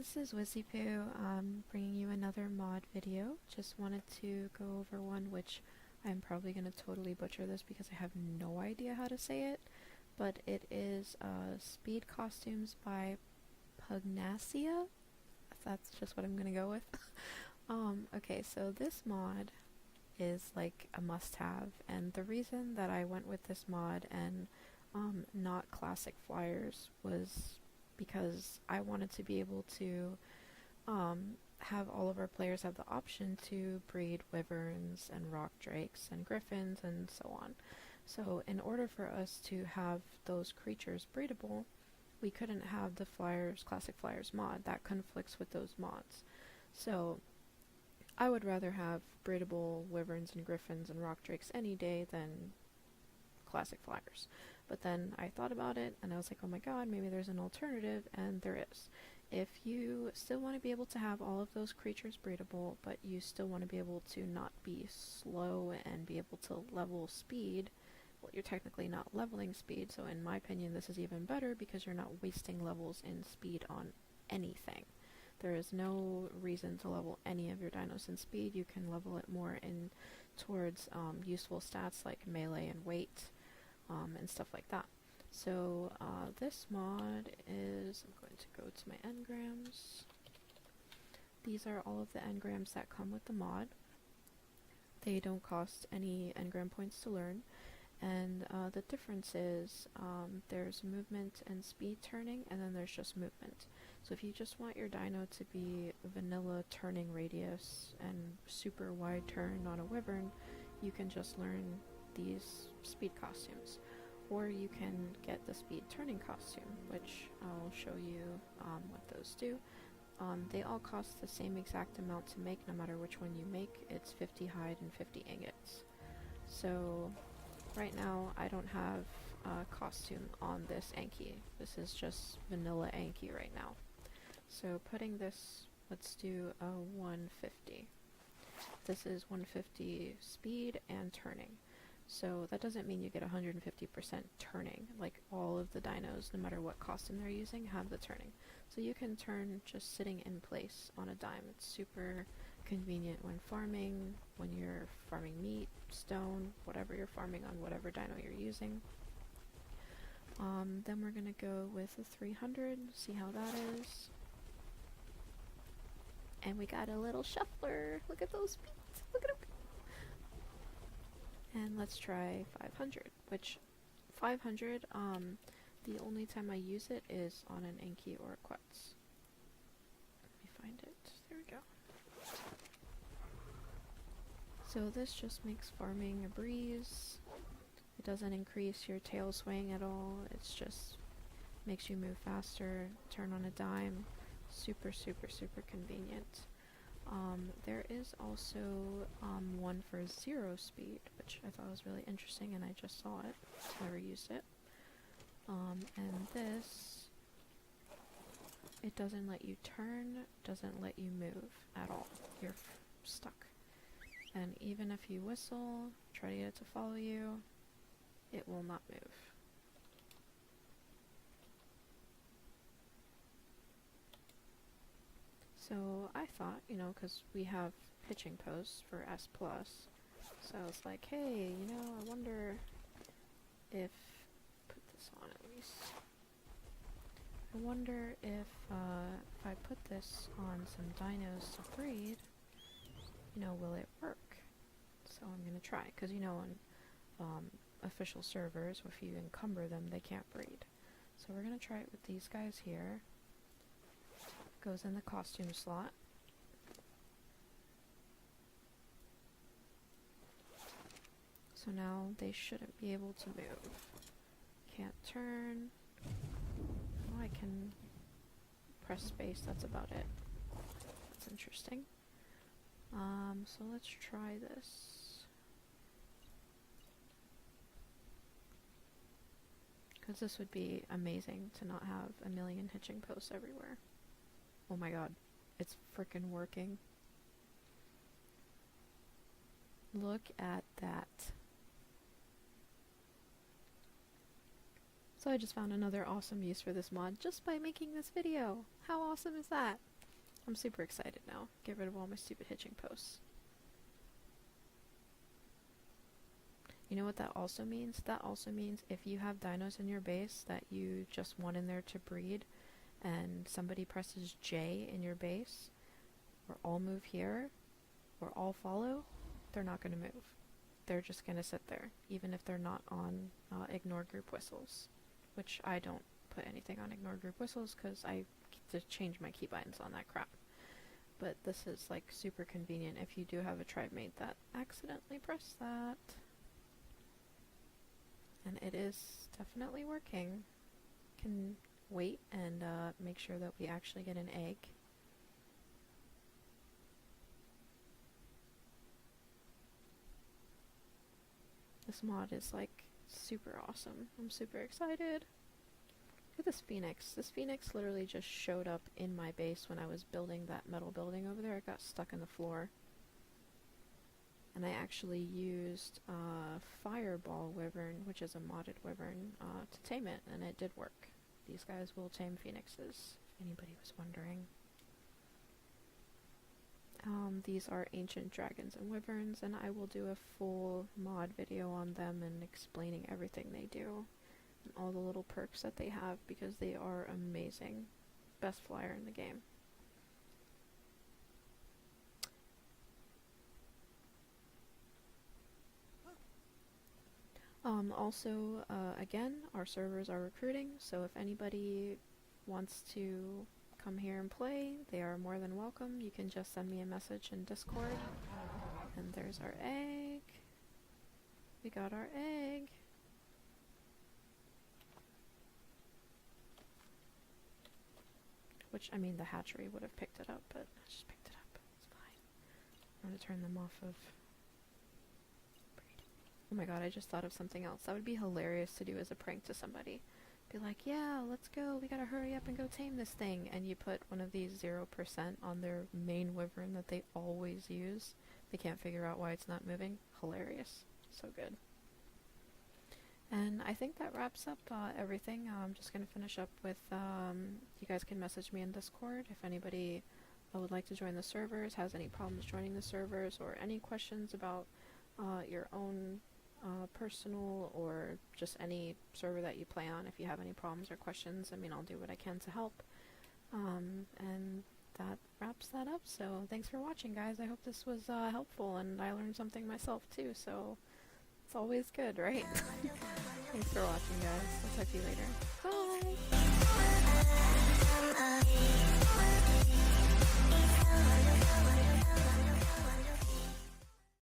this is WizzyPoo, bringing you another mod video. Just wanted to go over one which I'm probably going to totally butcher this because I have no idea how to say it, but it is Speed Costumes by Pugnacia. That's just what I'm going to go with. Okay, so this mod is like a must-have, and the reason that I went with this mod and not classic flyers was because I wanted to be able to have all of our players have the option to breed wyverns and rock drakes and griffins and so on. So in order for us to have those creatures breedable, we couldn't have the classic flyers mod. That conflicts with those mods. So I would rather have breedable wyverns and griffins and rock drakes any day than classic flyers. But then I thought about it and I was like, oh my god, maybe there's an alternative, and there is. If you still want to be able to have all of those creatures breedable, but you still want to be able to not be slow and be able to level speed, well, you're technically not leveling speed, so in my opinion this is even better because you're not wasting levels in speed on anything. There is no reason to level any of your dinos in speed. You can level it more in towards useful stats like melee and weight, and stuff like that. So this mod is, I'm going to go to my engrams. These are all of the engrams that come with the mod. They don't cost any engram points to learn, and the difference is there's movement and speed turning, and then there's just movement. So if you just want your dino to be vanilla turning radius and super wide turn on a wyvern, you can just learn these speed costumes. Or you can get the speed turning costume, which I'll show you what those do. They all cost the same exact amount to make no matter which one you make. It's 50 hide and 50 ingots. So right now I don't have a costume on this Anki. This is just vanilla Anki right now. So putting this, let's do a 150. This is 150 speed and turning. So that doesn't mean you get 150% turning. Like all of the dinos, no matter what costume they're using, have the turning. So you can turn just sitting in place on a dime. It's super convenient when farming, when you're farming meat, stone, whatever you're farming on whatever dino you're using. Then we're going to go with a 300, see how that is. And we got a little shuffler. Look at those feet. Look at them. And let's try 500, which 500, the only time I use it is on an Anki or a Quetz. Let me find it. There we go. So this just makes farming a breeze. It doesn't increase your tail swing at all. It's just makes you move faster, turn on a dime. Super, super, super convenient. There is also one for 0 speed, which I thought was really interesting, and I just saw it. Never used it. And this, it doesn't let you turn, doesn't let you move at all. You're stuck. And even if you whistle, try to get it to follow you, it will not move. So I thought, you know, because we have pitching posts for S+, so I was like, hey, you know, I wonder if, put this on at least, I wonder if I put this on some dinos to breed, you know, will it work? So I'm going to try, because you know, on official servers, if you encumber them, they can't breed. So we're going to try it with these guys here. Goes in the costume slot. So now they shouldn't be able to move. Can't turn. Oh, I can press space, that's about it. That's interesting. So let's try this. Because this would be amazing to not have a million hitching posts everywhere. Oh my god, it's frickin' working. Look at that. So I just found another awesome use for this mod just by making this video. How awesome is that? I'm super excited now. Get rid of all my stupid hitching posts. You know what that also means? That also means if you have dinos in your base that you just want in there to breed, and somebody presses J in your base, or all move here, or all follow, they're not going to move. They're just going to sit there, even if they're not on ignore group whistles, which I don't put anything on ignore group whistles because I just change my keybinds on that crap. But this is like super convenient if you do have a tribe mate that accidentally pressed that. And it is definitely working. Can wait and make sure that we actually get an egg. This mod is like super awesome. I'm super excited. Look at this phoenix. This phoenix literally just showed up in my base when I was building that metal building over there. It got stuck in the floor. And I actually used Fireball Wyvern, which is a modded wyvern, to tame it, and it did work. These guys will tame phoenixes, if anybody was wondering. These are ancient dragons and wyverns, and I will do a full mod video on them and explaining everything they do, and all the little perks that they have, because they are amazing. Best flyer in the game. Also, again, our servers are recruiting, so if anybody wants to come here and play, they are more than welcome. You can just send me a message in Discord. And there's our egg. We got our egg. Which, I mean, the hatchery would have picked it up, but I just picked it up. It's fine. I'm gonna turn them off of... Oh my god, I just thought of something else. That would be hilarious to do as a prank to somebody. Be like, yeah, let's go, we gotta hurry up and go tame this thing. And you put one of these 0% on their main wyvern that they always use. They can't figure out why it's not moving. Hilarious. So good. And I think that wraps up everything. I'm just gonna finish up with, you guys can message me in Discord if anybody would like to join the servers, has any problems joining the servers, or any questions about your own personal or just any server that you play on. If you have any problems or questions, I mean, I'll do what I can to help. And that wraps that up. So thanks for watching, guys. I hope this was helpful, and I learned something myself too, so it's always good, right? Thanks for watching, guys. I'll talk to you later. Bye!